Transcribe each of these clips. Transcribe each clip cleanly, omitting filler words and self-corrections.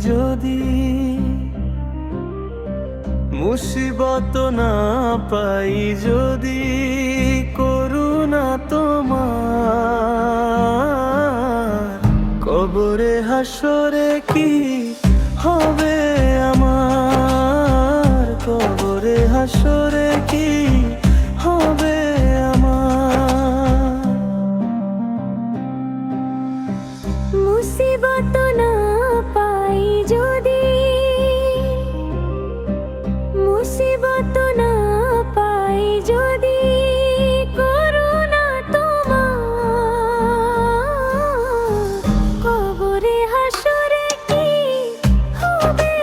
যদি, মুসিবত না পাই যদি, করুণা তোমার, কবরে হাসরে কি হবে আমার, কবরে হাসরে কি হবে আমার। মুসিবত না পাই যদি, মুসিবত না পাই যদি, করুণা তোমার, কবরে হাসরে কি হবে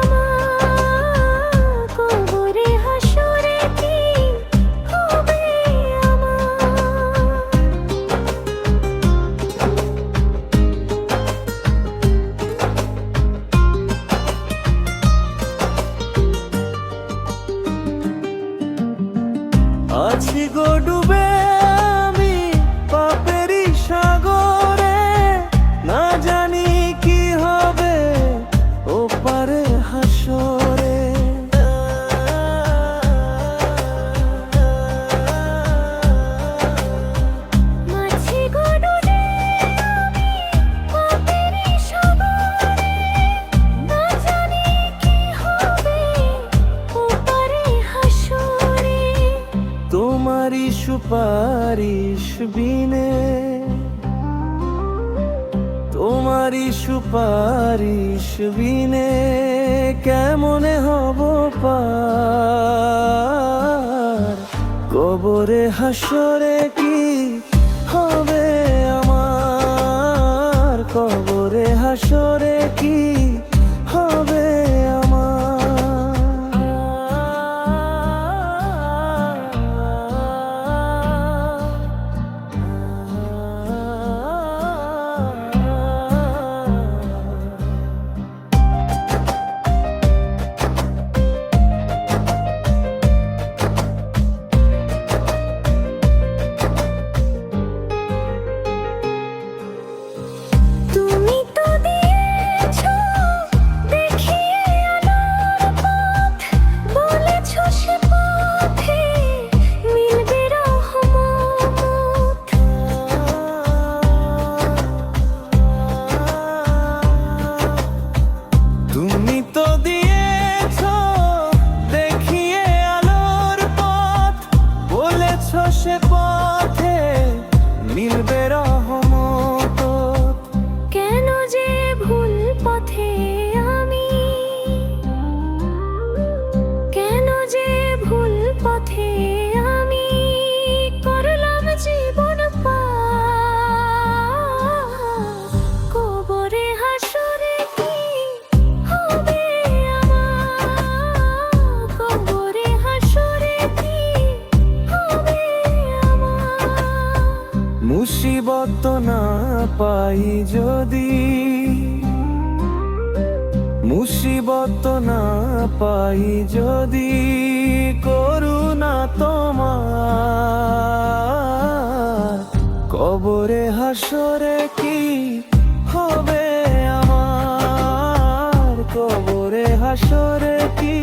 আমার, কবরে হাসরে কি হবে আমার। আছি গো ডুবে আমি পাপেরই সাগরে, না জানি কি হবে ওপারে হাসরে। মাঝি গো ডুবে আমি পাপেরই সাগরে, না জানি কি হবে ওপারে হাসরে। তোমারই সুপারিশ বিনে, তোমারই সুপারিশ বিনে কেমনে হব পার, কবরে হাসরে কি হবে আমার, কবরে হাসরে কি হবে তুমি তো দিয়েছো দেখিয়ে আলোর পথ, বলেছো সে পথে মিলবে রহমত। তুমি তো দিয়েছো দেখিয়ে আলোর পথ, বলেছো সে পথে মিলবে রহমত। কেন যে ভুল পথে আমি, কেন যে ভুল পথে আমি করলাম জীবন পার, কবরে হাসরে কি হবে আমার, কবরে হাসরে কি হবে আমার। মুসিবত না পাই যদি, মুসিবত না পাই যদি, করুণা তোমার, কবরে হাসরে কি হবে আমার, কবরে হাসরে কি